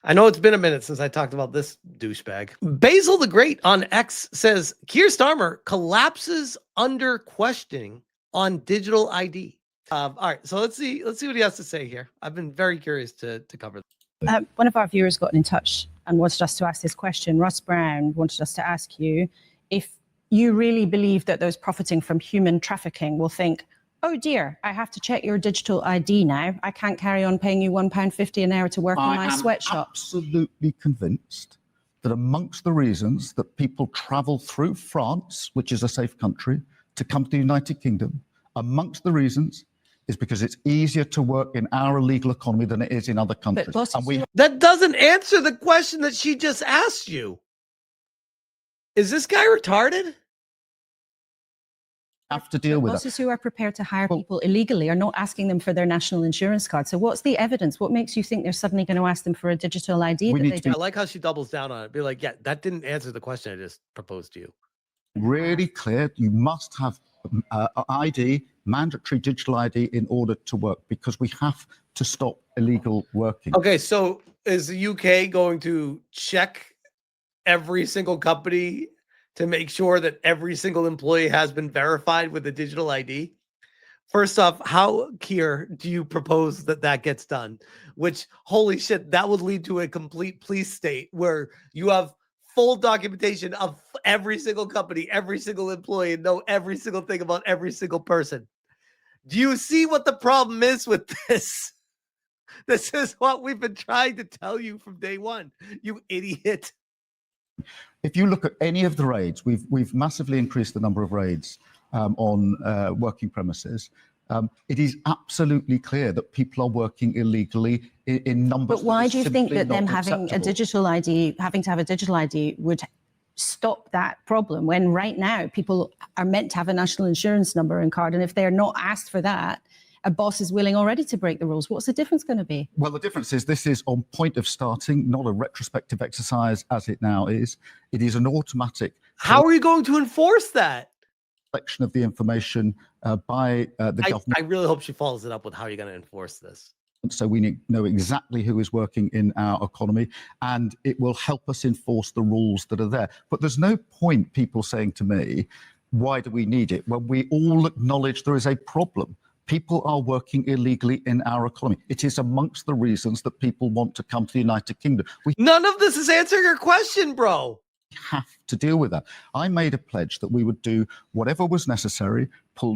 I know it's been a minute since I talked about this douchebag. Basil the Great on X says Keir Starmer collapses under questioning on digital ID. All right, so let's see what he has to say here. I've been very curious to cover this. One of our viewers got in touch and wanted us to ask this question. Russ Brown wanted us to ask you if you really believe that those profiting from human trafficking will think, oh dear, I have to check your digital ID now. I can't carry on paying you £1.50 an hour to work in my sweatshop. I'm absolutely convinced that amongst the reasons that people travel through France, which is a safe country, to come to the United Kingdom, amongst the reasons is because it's easier to work in our illegal economy than it is in other countries. That doesn't answer the question that she just asked you. Is this guy retarded? Have to deal with bosses who are prepared to hire people illegally are not asking them for their national insurance card. So what's the evidence? What makes you think they're suddenly going to ask them for a digital ID? I like how she doubles down on it. Be like, yeah, that didn't answer the question I just proposed to you. Really clear. You must have ID, mandatory digital ID in order to work, because we have to stop illegal working. Okay, so is the UK going to check every single company to make sure that every single employee has been verified with a digital ID? First off, how, Keir, do you propose that gets done? Which, holy shit, that would lead to a complete police state where you have full documentation of every single company, every single employee, and know every single thing about every single person. Do you see what the problem is with this? This is what we've been trying to tell you from day one, you idiot. If you look at any of the raids, we've massively increased the number of raids on working premises. It is absolutely clear that people are working illegally in numbers. But why do you think that them having a digital ID, having to have a digital ID, would stop that problem when right now people are meant to have a national insurance number and card, and if they're not asked for that, a boss is willing already to break the rules? What's the difference going to be? Well, the difference is this is on point of starting, not a retrospective exercise as it now is. It is an automatic. How are you going to enforce that? Collection of the information by the government. I really hope she follows it up with how you're going to enforce this. So we know exactly who is working in our economy, and it will help us enforce the rules that are there. But there's no point people saying to me, why do we need it? When we all acknowledge there is a problem. People are working illegally in our economy. It is amongst the reasons that people want to come to the United Kingdom. None of this is answering your question, bro. We have to deal with that. I made a pledge that we would do whatever was necessary,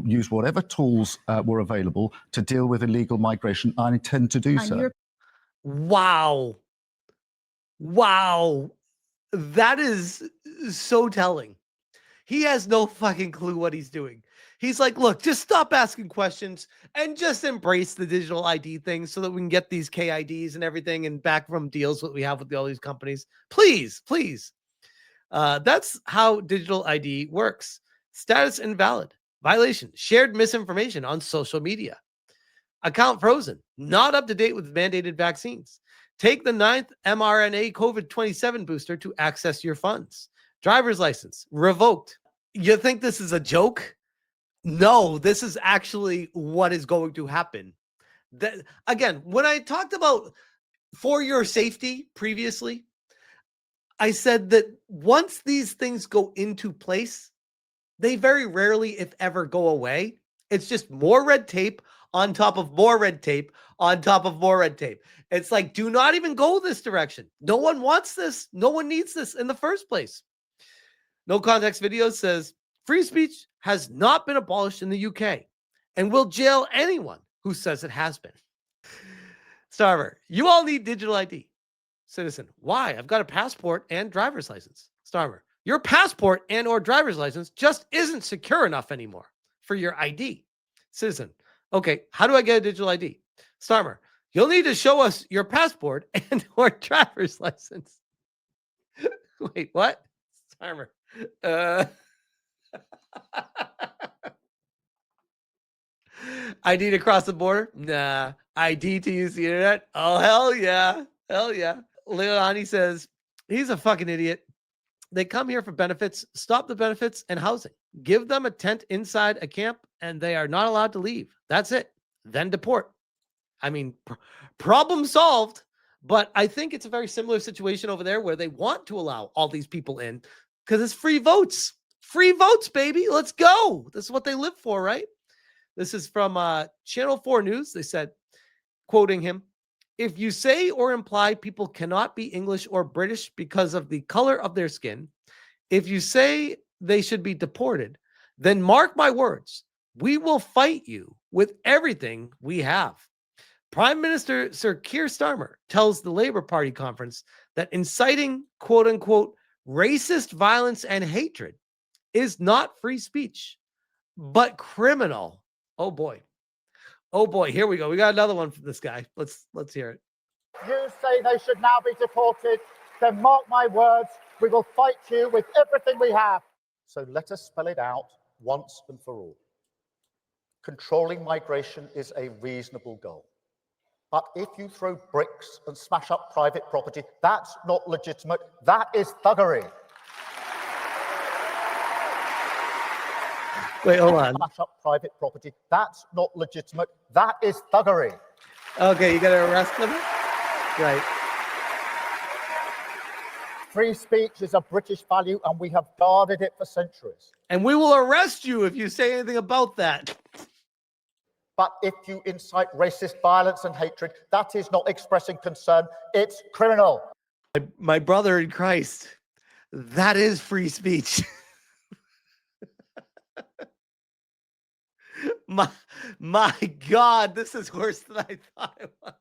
use whatever tools were available to deal with illegal migration. I intend to do so. Wow. That is so telling. He has no fucking clue what he's doing. He's like, look, just stop asking questions and just embrace the digital ID thing so that we can get these KIDs and everything and back from deals that we have with all these companies. Please. That's how digital ID works. Status invalid, violation, shared misinformation on social media, account frozen, not up to date with mandated vaccines. Take the 9th mRNA COVID-27 booster to access your funds. Driver's license revoked. You think this is a joke? No, this is actually what is going to happen. Again, when I talked about for your safety previously, I said that once these things go into place, they very rarely, if ever, go away. It's just more red tape on top of more red tape on top of more red tape. It's like, do not even go this direction. No one wants this. No one needs this in the first place. No Context Video says, free speech has not been abolished in the UK and will jail anyone who says it has been. Starmer, you all need digital ID. Citizen, why? I've got a passport and driver's license. Starmer, your passport and or driver's license just isn't secure enough anymore for your ID. Citizen, okay, how do I get a digital ID? Starmer, you'll need to show us your passport and or driver's license. Wait, what? Starmer, ID to cross the border? Nah. ID to use the internet? Oh, hell yeah. Hell yeah. Leilani says, he's a fucking idiot. They come here for benefits. Stop the benefits and housing. Give them a tent inside a camp and they are not allowed to leave. That's it. Then deport. I mean, problem solved. But I think it's a very similar situation over there where they want to allow all these people in because it's free votes. Free votes, baby. Let's go. This is what they live for, right? This is from Channel 4 News. They said, quoting him, "If you say or imply people cannot be English or British because of the color of their skin, if you say they should be deported, then mark my words, we will fight you with everything we have." Prime Minister Sir Keir Starmer tells the Labour Party conference that inciting quote unquote racist violence and hatred is not free speech, but criminal. Oh boy. Oh boy, here we go. We got another one from this guy. Let's hear it. You say they should now be deported, then mark my words, we will fight you with everything we have. So let us spell it out once and for all. Controlling migration is a reasonable goal. But if you throw bricks and smash up private property, that's not legitimate. That is thuggery. Wait, hold on. Smash up private property, that's not legitimate. That is thuggery. Okay, you got to arrest them? Right. Free speech is a British value and we have guarded it for centuries. And we will arrest you if you say anything about that. But if you incite racist violence and hatred, that is not expressing concern. It's criminal. My brother in Christ, that is free speech. my God, this is worse than I thought it was.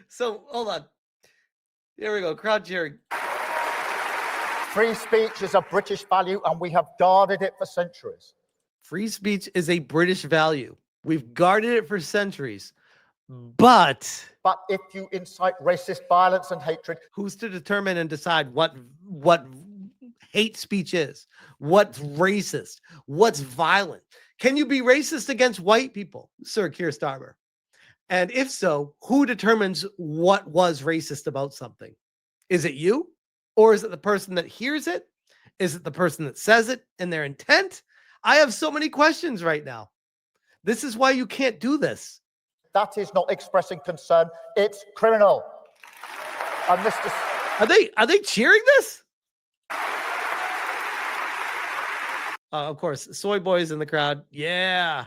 So, hold on. Here we go. Crowd cheering. Free speech is a British value and we have guarded it for centuries. Free speech is a British value. We've guarded it for centuries. But if you incite racist violence and hatred, who's to determine and decide what hate speech is? What's racist? What's violent? Can you be racist against white people, Sir Keir Starmer? And if so, who determines what was racist about something? Is it you? Or is it the person that hears it? Is it the person that says it and their intent? I have so many questions right now. This is why you can't do this. That is not expressing concern. It's criminal. And Mr. Are they cheering this? Of course, soy boys in the crowd. Yeah.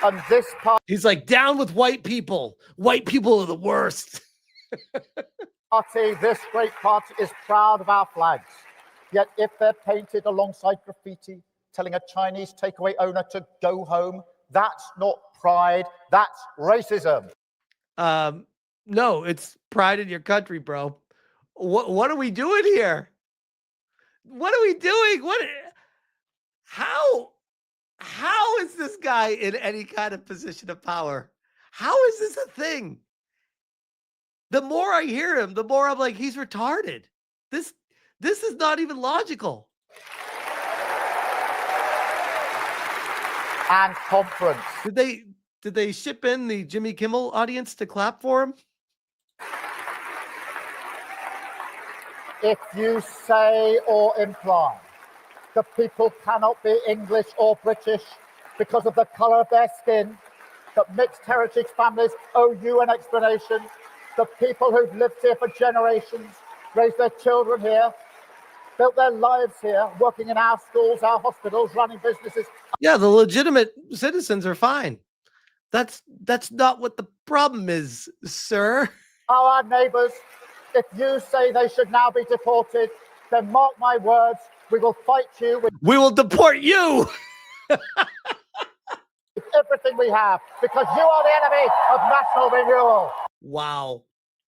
And this party, he's like, down with white people. White people are the worst. this great party is proud of our flags. Yet if they're painted alongside graffiti, telling a Chinese takeaway owner to go home, that's not pride, that's racism. No, it's pride in your country, bro. What are we doing here? What are we doing? How is this guy in any kind of position of power? How is this a thing? The more I hear him, the more I'm like, he's retarded. This is not even logical. And conference. Did they ship in the Jimmy Kimmel audience to clap for him? If you say or imply that people cannot be English or British because of the colour of their skin, that mixed heritage families owe you an explanation, the people who've lived here for generations, raised their children here, built their lives here, working in our schools, our hospitals, running businesses. Yeah, the legitimate citizens are fine. That's not what the problem is, sir. Our neighbours, if you say they should now be deported, then mark my words, we will fight you. We will deport you. With everything we have, because you are the enemy of national renewal.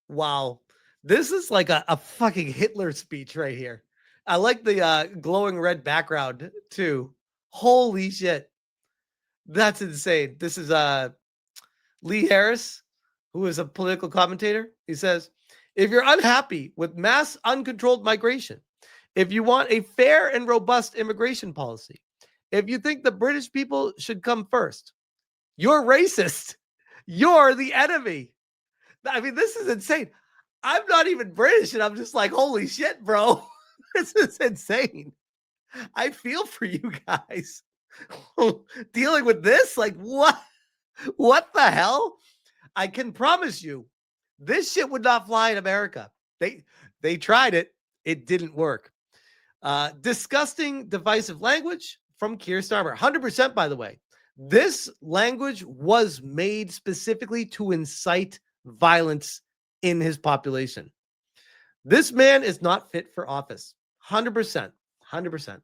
Wow. This is like a fucking Hitler speech right here. I like the glowing red background too. Holy shit. That's insane. This is Lee Harris, who is a political commentator. He says, if you're unhappy with mass uncontrolled migration, if you want a fair and robust immigration policy, if you think the British people should come first, you're racist. You're the enemy. I mean, this is insane. I'm not even British, and I'm just like, holy shit, bro. This is insane. I feel for you guys dealing with this. Like, what the hell? I can promise you, this shit would not fly in America. They tried it. It didn't work. Disgusting divisive language from Keir Starmer. 100%, by the way. This language was made specifically to incite violence in his population. This man is not fit for office. 100%. 100%.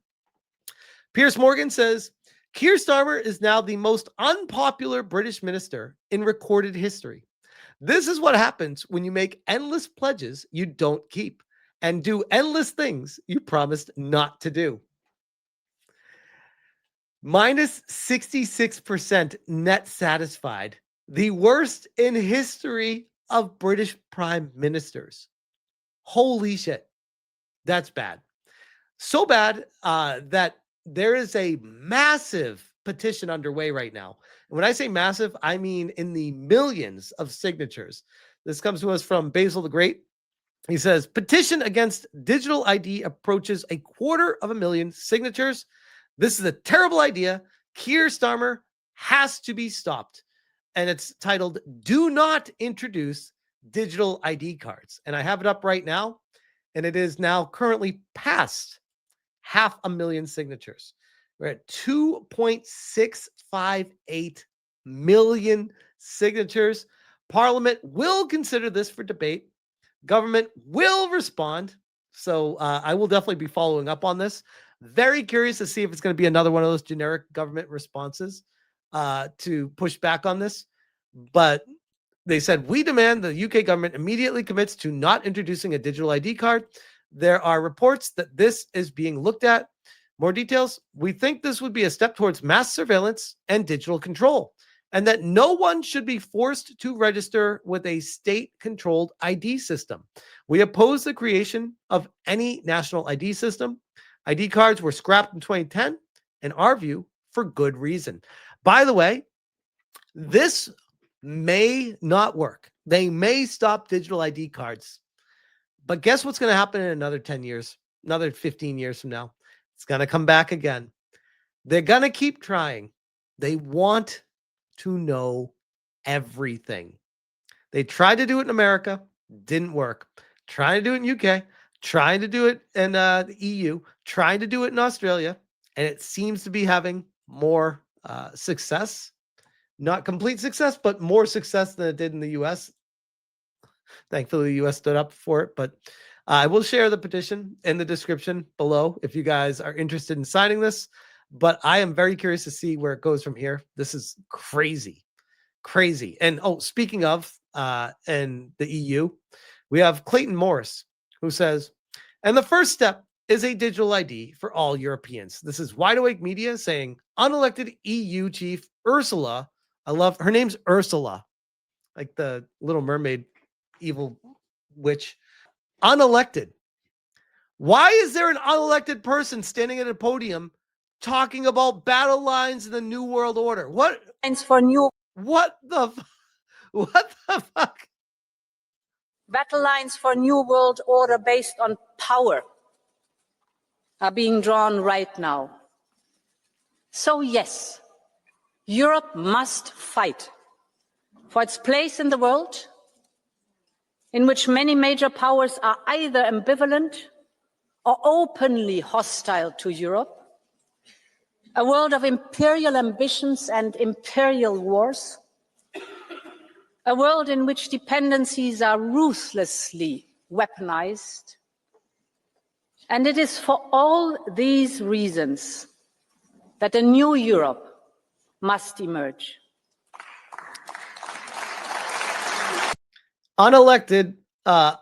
Piers Morgan says, Keir Starmer is now the most unpopular British minister in recorded history. This is what happens when you make endless pledges you don't keep and do endless things you promised not to do. Minus 66% net satisfied. The worst in history of British prime ministers. Holy shit. That's bad. So bad that there is a massive petition underway right now. And when I say massive, I mean in the millions of signatures. This comes to us from Basil the Great. He says, petition against digital ID approaches 250,000 signatures. This is a terrible idea. Keir Starmer has to be stopped. And it's titled, Do Not Introduce Digital ID Cards. And I have it up right now. And it is now currently past 500,000 signatures. We're at 2.658 million signatures. Parliament will consider this for debate. Government will respond. So I will definitely be following up on this. Very curious to see if it's going to be another one of those generic government responses to push back on this. But they said, we demand the UK government immediately commits to not introducing a digital ID card. There are reports that this is being looked at. More details. We think this would be a step towards mass surveillance and digital control, and that no one should be forced to register with a state-controlled ID system. We oppose the creation of any national ID system. ID cards were scrapped in 2010, in our view, for good reason. By the way, this may not work. They may stop digital ID cards. But guess what's going to happen in another 10 years, another 15 years from now? It's going to come back again. They're going to keep trying. They want to know everything. They tried to do it in America, didn't work. Trying to do it in UK, trying to do it in the EU, trying to do it in Australia, and it seems to be having more success. Not complete success, but more success than it did in the US. Thankfully, the US stood up for it, but I will share the petition in the description below if you guys are interested in signing this. But I am very curious to see where it goes from here. This is crazy, crazy. And speaking of in the EU, we have Clayton Morris, who says, and the first step is a digital ID for all Europeans. This is Wide Awake Media saying unelected EU chief Ursula. I love her name's Ursula, like the Little Mermaid evil witch. Unelected. Why is there an unelected person standing at a podium talking about battle lines in the New World Order? What the fuck? Battle lines for New World Order based on power are being drawn right now. So yes, Europe must fight for its place in the world, in which many major powers are either ambivalent or openly hostile to Europe, a world of imperial ambitions and imperial wars, a world in which dependencies are ruthlessly weaponized. And it is for all these reasons that a new Europe must emerge. Unelected, a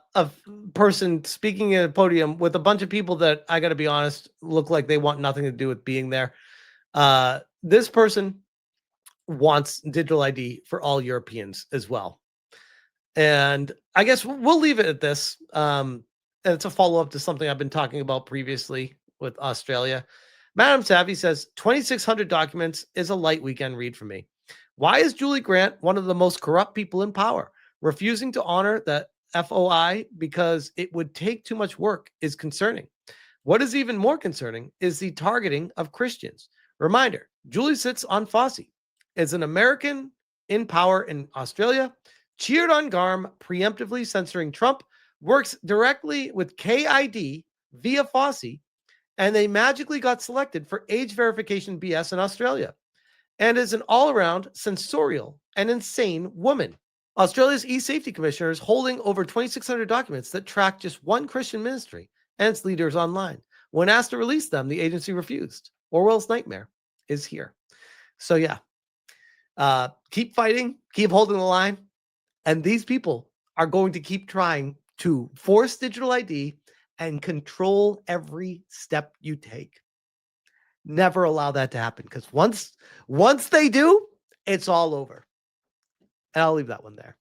person speaking at a podium with a bunch of people that, I got to be honest, look like they want nothing to do with being there. This person wants digital ID for all Europeans as well. And I guess we'll leave it at this. And it's a follow-up to something I've been talking about previously with Australia. Madam Savvy says, 2,600 documents is a light weekend read for me. Why is Julie Grant one of the most corrupt people in power? Refusing to honor the FOI because it would take too much work is concerning. What is even more concerning is the targeting of Christians. Reminder, Julie sits on FOSSI, is an American in power in Australia. cheered on Garm preemptively censoring Trump, works directly with KID via Fossey, and they magically got selected for age verification BS in Australia, and is an all-around censorial and insane woman. Australia's e-safety commissioner is holding over 2,600 documents that track just one Christian ministry and its leaders online. When asked to release them, the agency refused. Orwell's nightmare is here. So yeah, keep fighting, keep holding the line, and these people are going to keep trying to force digital ID and control every step you take. Never allow that to happen, because once they do, it's all over. And I'll leave that one there.